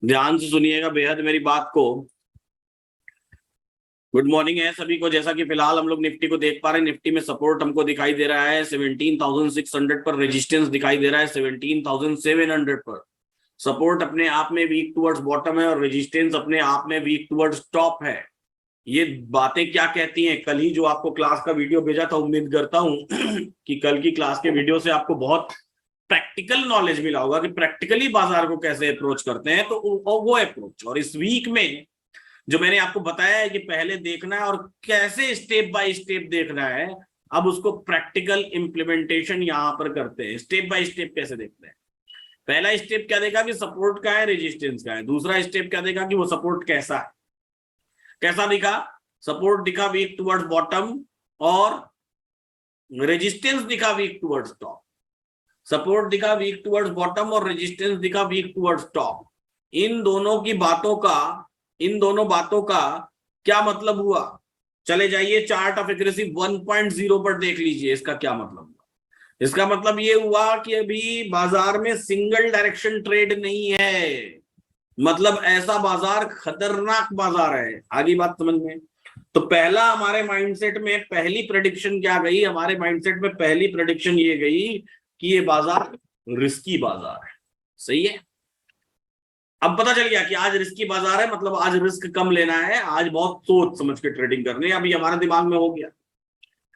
ध्यान से सुनिएगा बेहद मेरी बात को। गुड मॉर्निंग है सभी को। जैसा कि फिलहाल हम लोग निफ्टी को देख पा रहे हैं, निफ्टी में सपोर्ट हमको दिखाई दे रहा है 17,600 पर, रेजिस्टेंस दिखाई दे रहा है 17,700 पर। सपोर्ट अपने आप में वीक टुवर्ड्स बॉटम है और रेजिस्टेंस अपने आप में वीक टुवर्ड्स टॉप है। ये बातें क्या कहती हैं? कल ही जो आपको क्लास का वीडियो भेजा था, उम्मीद करता हूं कि कल की क्लास के वीडियो से आपको बहुत प्रैक्टिकल नॉलेज मिला होगा कि प्रैक्टिकली बाजार को कैसे अप्रोच करते हैं। तो वो अप्रोच, और इस वीक में जो मैंने आपको बताया है कि पहले देखना है और कैसे स्टेप बाय स्टेप देखना है, अब उसको प्रैक्टिकल इंप्लीमेंटेशन यहां पर करते हैं। स्टेप बाय स्टेप कैसे देखते हैं? पहला स्टेप क्या देखा कि सपोर्ट का है, रेजिस्टेंस का है। दूसरा स्टेप क्या देखा कि वो सपोर्ट कैसा है, कैसा दिखा। सपोर्ट दिखा वीक टुवर्ड्स बॉटम और रेजिस्टेंस दिखा वीक टुवर्ड्स टॉप। सपोर्ट दिखा वीक टुवर्ड्स बॉटम और रेजिस्टेंस दिखा वीक टुवर्ड्स टॉप। इन दोनों बातों का क्या मतलब हुआ? चले जाइए चार्ट ऑफ एग्रेसिव 1.0 पर देख लीजिए। इसका क्या मतलब हुआ? इसका मतलब ये हुआ कि अभी बाजार में सिंगल डायरेक्शन ट्रेड नहीं है। मतलब ऐसा बाजार खतरनाक बाजार है। आगे बात समझ में? तो पहला हमारे माइंडसेट में पहली प्रेडिक्शन क्या गई? हमारे माइंडसेट में पहली प्रेडिक्शन ये गई कि ये बाजार रिस्की बाजार है। सही है। अब पता चल गया कि आज रिस्की बाजार है, मतलब आज रिस्क कम लेना है, आज बहुत सोच समझ के ट्रेडिंग करनी है। अभी हमारे दिमाग में हो गया।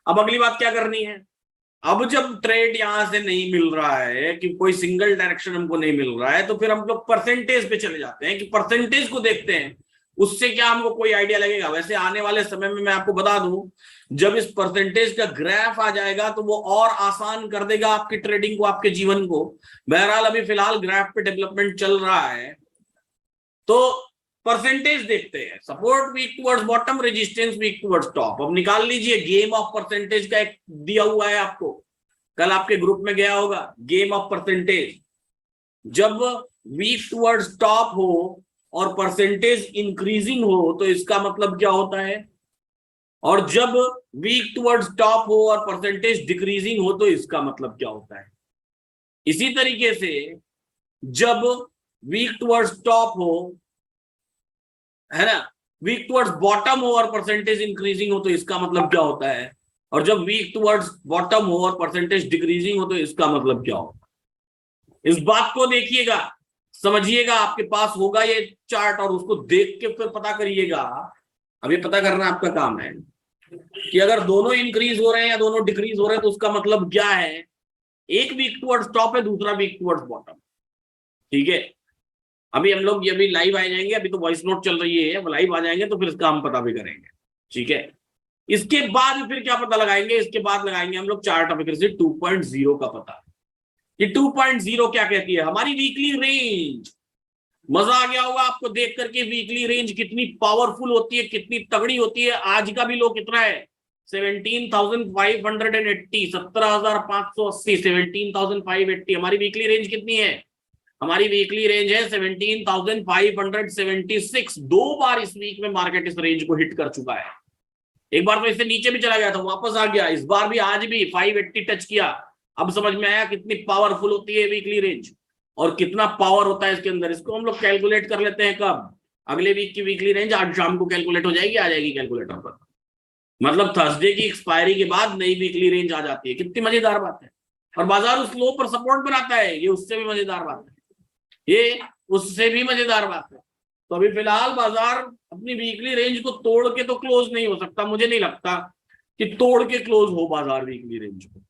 अब अगली बात क्या करनी है? अब जब ट्रेड यहां से नहीं मिल रहा है, कि कोई सिंगल डायरेक्शन हमको नहीं मिल रहा है, तो फिर हम लोग परसेंटेज पे चले जाते हैं कि परसेंटेज को देखते हैं, उससे क्या हमको कोई आइडिया लगेगा। वैसे आने वाले समय में मैं आपको बता दूं, जब इस परसेंटेज का ग्राफ आ जाएगा तो वो और आसान कर देगा आपकी ट्रेडिंग को, आपके जीवन को। बहरहाल अभी फिलहाल ग्राफ पे डेवलपमेंट चल रहा है, तो परसेंटेज देखते हैं। Support weak towards bottom, resistance weak towards top. अब निकाल लीजिए, गेम ऑफ परसेंटेज का एक दिया हुआ है आपको, कल आपके ग्रुप में गया होगा, गेम ऑफ परसेंटेज। जब वीक टुवर्ड्स टॉप हो और परसेंटेज इंक्रीजिंग हो तो इसका मतलब क्या होता है, और जब वीक टुवर्ड्स टॉप हो और परसेंटेज डिक्रीजिंग हो तो इसका मतलब क्या होता है। इसी तरीके से जब वीक टुवर्ड्स टॉप हो, है ना, वीक टुवर्ड्स बॉटम हो और परसेंटेज इंक्रीजिंग हो तो इसका मतलब क्या होता है, और जब वीक टुवर्ड्स बॉटम हो और परसेंटेज डिक्रीजिंग हो तो इसका मतलब क्या होता है। इस बात को देखिएगा, समझिएगा, आपके पास होगा ये चार्ट और उसको देख के फिर पता करिएगा। अब ये पता करना आपका काम है कि अगर दोनों इंक्रीज हो रहे हैं या दोनों डिक्रीज हो रहे हैं तो उसका मतलब क्या है। एक वीक टुवर्ड्स टॉप है, दूसरा वीक टुवर्ड्स बॉटम। ठीक है। अभी हम लोग ये भी लाइव आ जाएंगे, अभी तो वॉइस नोट चल रही है, लाइव आ जाएंगे तो फिर इसका हम पता भी करेंगे। ठीक है। इसके बाद फिर क्या पता लगाएंगे? इसके बाद लगाएंगे हम लोग चार्ट ऑफ एग्रेसिव 2.0 का पता। ये 2.0 क्या कहती है? हमारी वीकली रेंज। मजा आ गया होगा आपको देख करके वीकली रेंज कितनी पावरफुल होती है, कितनी तगड़ी होती है। आज का भी लो कितना है? 17,580, 17,580, 17,580। हमारी वीकली रेंज कितनी है? हमारी वीकली रेंज है 17,576। दो बार इस वीक में मार्केट इस रेंज को हिट कर चुका है। एक बार तो इससे नीचे भी चला गया था, वापस आ गया। इस बार भी, आज भी 580 टच किया। अब समझ में आया कितनी पावरफुल होती है वीकली रेंज और कितना पावर होता है इसके अंदर। इसको हम लोग कैलकुलेट कर लेते हैं कब? अगले वीक की वीकली रेंज आज शाम को कैलकुलेट हो जाएगी, आ जाएगी कैलकुलेटर पर। मतलब थर्सडे की एक्सपायरी के बाद नई वीकली रेंज आ जाती है। कितनी मजेदार बात है। और बाजार उस लो पर सपोर्ट बनाता है, ये उससे भी मजेदार बात है। ये उससे भी मजेदार बात है। तो अभी फिलहाल बाजार अपनी वीकली रेंज को तोड़ के तो क्लोज नहीं हो सकता। मुझे नहीं लगता कि तोड़ के क्लोज हो बाजार वीकली रेंज को।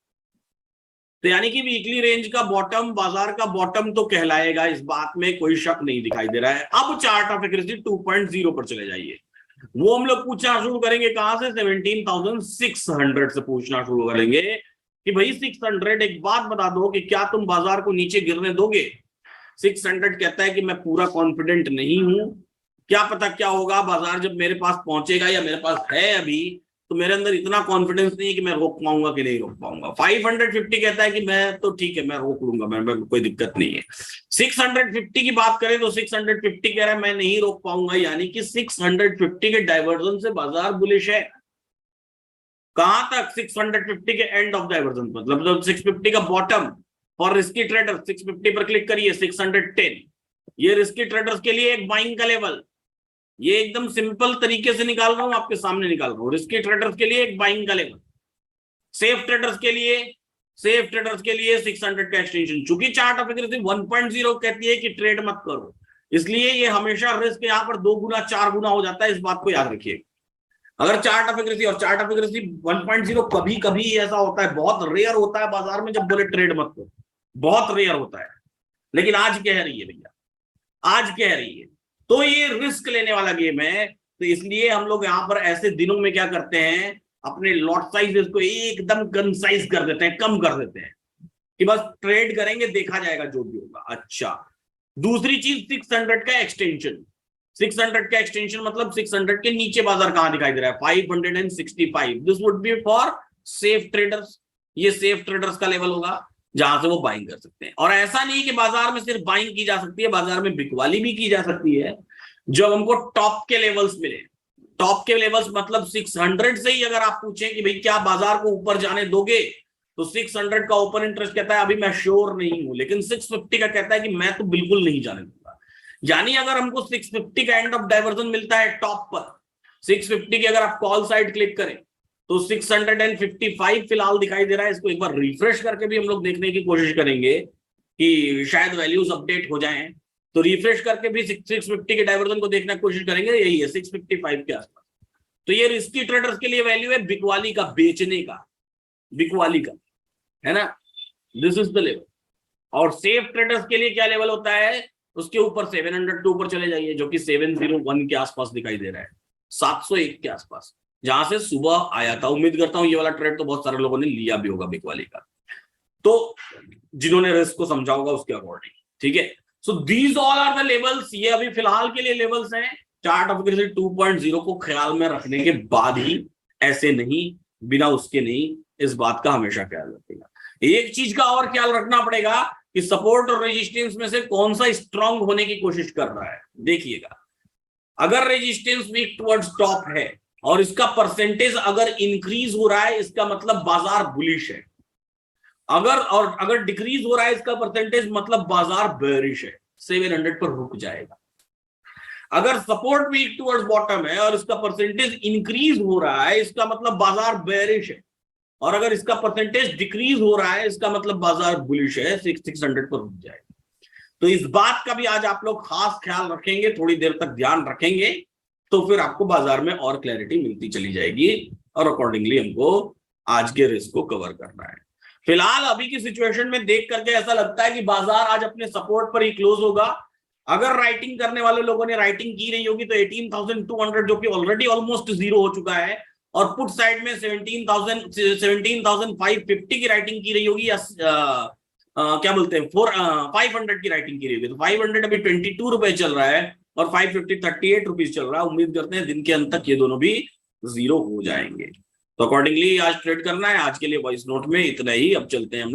तो यानी कि वीकली रेंज का बॉटम, बाजार का बॉटम तो कहलाएगा, इस बात में कोई शक नहीं दिखाई दे रहा है। अब चार्ट ऑफ एग्रेसिव 2.0 पर चले जाइए। वो हम लोग पूछना शुरू करेंगे कहां से? 17,600 से पूछना शुरू करेंगे कि भाई 600, एक बात बता दो कि क्या तुम बाजार को नीचे गिरने दोगे? 600 कहता है कि मैं पूरा कॉन्फिडेंट नहीं हूं, क्या पता क्या होगा। बाजार जब मेरे पास पहुंचेगा या मेरे पास है अभी, तो मेरे अंदर इतना कॉन्फिडेंस नहीं है कि मैं रोक पाऊंगा कि नहीं रोक पाऊंगा। 550 कहता है कि मैं तो ठीक है, मैं रोक लूंगा, मैं कोई दिक्कत नहीं है। 650 की बात करें तो 650 कह रहा है मैं नहीं रोक पाऊंगा, यानी कि 650 के डाइवर्जन से बाजार बुलिश है। कहां तक? 650 के एंड ऑफ डाइवर्जन, मतलब 650 का बॉटम फॉर रिस्की ट्रेडर। 650 पर क्लिक करिए, 610। ये रिस्की ट्रेडर्स के लिए एक बाइंग का लेवल, ये एकदम सिंपल तरीके से निकाल रहा हूं, आपके सामने निकाल रहा हूं। रिस्की ट्रेडर्स के लिए एक बाइंग का लेवल, सेफ ट्रेडर्स के लिए 600 का एक्सटेंशन। चूंकि चार्ट ऑफ एक्यूरेसी 1.0 कहती है कि ट्रेड मत करो, इसलिए ये हमेशा रिस्क यहाँ पर 2 गुना 4 गुना हो जाता है, इस बात को याद रखिए। अगर चार्ट ऑफ एक्यूरेसी और चार्ट ऑफ एक्यूरेसी 1.0 कभी कभी ऐसा होता है, बहुत रेयर होता है बाजार में जब बोले ट्रेड मत करो, बहुत रेयर होता है, लेकिन आज कह रही है भैया, आज कह रही है। तो ये रिस्क लेने वाला गेम है, तो इसलिए हम लोग यहाँ पर ऐसे दिनों में क्या करते हैं, अपने लॉट साइज को एकदम कंसाइज कर देते हैं, कम कर देते हैं कि बस ट्रेड करेंगे, देखा जाएगा जो भी होगा। अच्छा, दूसरी चीज 600 का एक्सटेंशन। 600 का एक्सटेंशन मतलब 600 के नीचे बाजार कहां दिखाई दे रहा है, 565। This would be for safe traders, ये सेफ ट्रेडर्स का लेवल होगा जहां से वो बाइंग कर सकते हैं। और ऐसा नहीं कि बाजार में सिर्फ बाइंग की जा सकती है, बाजार में बिकवाली भी की जा सकती है जब हमको टॉप के लेवल्स मिले। टॉप के लेवल्स मतलब 600 से ही अगर आप पूछें कि भाई क्या बाजार को ऊपर जाने दोगे, तो 600 का ओपन इंटरेस्ट कहता है अभी मैं श्योर नहीं हूं, लेकिन 650 का कहता है कि मैं तो बिल्कुल नहीं जाने दूंगा। यानी अगर हमको 650 का एंड ऑफ डाइवर्जन मिलता है टॉप पर, 650 की अगर आप कॉल साइड क्लिक करें तो 655 फिलहाल दिखाई दे रहा है। इसको एक बार रिफ्रेश करके भी हम लोग देखने की कोशिश करेंगे कि शायद वैल्यूज अपडेट हो जाएं, तो रिफ्रेश करके भी 650 के डाइवर्जन को देखने की कोशिश करेंगे, यही है 655 के आसपास। तो ये रिस्की ट्रेडर्स के लिए वैल्यू है बिकवाली का, बेचने का, बिकवाली का, है ना, दिस इज द लेवल। और सेफ ट्रेडर्स के लिए क्या लेवल होता है, उसके ऊपर 700 के ऊपर चले जाइए, जो कि 701 के आसपास दिखाई दे रहा है, 701 के आसपास, जहां से सुबह आया था। उम्मीद करता हूं ये वाला ट्रेड तो बहुत सारे लोगों ने लिया भी होगा बिकवाली का, तो जिन्होंने रिस्क को समझा होगा उसके अकॉर्डिंग, ठीक है। So these all are the levels, ये अभी फिलहाल के लिए लेवल्स हैं चार्ट ऑफ एक्यूरेसी 2.0 को ख्याल में रखने के बाद ही, ऐसे नहीं, बिना उसके नहीं, इस बात का हमेशा ख्याल रखेगा। एक चीज का और ख्याल रखना पड़ेगा कि सपोर्ट और रेजिस्टेंस में से कौन सा स्ट्रांग होने की कोशिश कर रहा है। देखिएगा, अगर रेजिस्टेंस वीक टुवर्ड्स टॉप है और इसका परसेंटेज अगर इंक्रीज हो रहा है, इसका मतलब बाजार बुलिश है। अगर डिक्रीज हो रहा है इसका परसेंटेज, मतलब बाजार बेरिश है, 700 पर रुक जाएगा। अगर सपोर्ट वीक टुवर्ड्स बॉटम है और इसका परसेंटेज इंक्रीज हो रहा है, इसका मतलब बाजार बेरिश है। और अगर इसका परसेंटेज डिक्रीज हो रहा है, इसका मतलब बाजार बुलिश है, 600 पर रुक जाएगा। तो इस बात का भी आज आप लोग खास ख्याल रखेंगे, थोड़ी देर तक ध्यान रखेंगे, तो फिर आपको बाजार में और क्लैरिटी मिलती चली जाएगी और अकॉर्डिंगली हमको आज के रिस्क को कवर करना है। फिलहाल अभी की सिचुएशन में देख करके ऐसा लगता है कि बाजार आज अपने सपोर्ट पर ही क्लोज होगा। अगर राइटिंग करने वाले लोगों ने राइटिंग की नहीं होगी तो 18,200 जो कि ऑलरेडी ऑलमोस्ट जीरो हो चुका है, और पुट साइड में 17,550 की राइटिंग की रही होगी, या क्या बोलते हैं 500 की राइटिंग की रही होगी। तो 500 अभी 22 रुपए चल रहा है और 550 38 रुपीज चल रहा है। उम्मीद करते हैं दिन के अंत तक ये दोनों भी जीरो हो जाएंगे। तो अकॉर्डिंगली आज ट्रेड करना है। आज के लिए वॉइस नोट में इतना ही, अब चलते हैं हम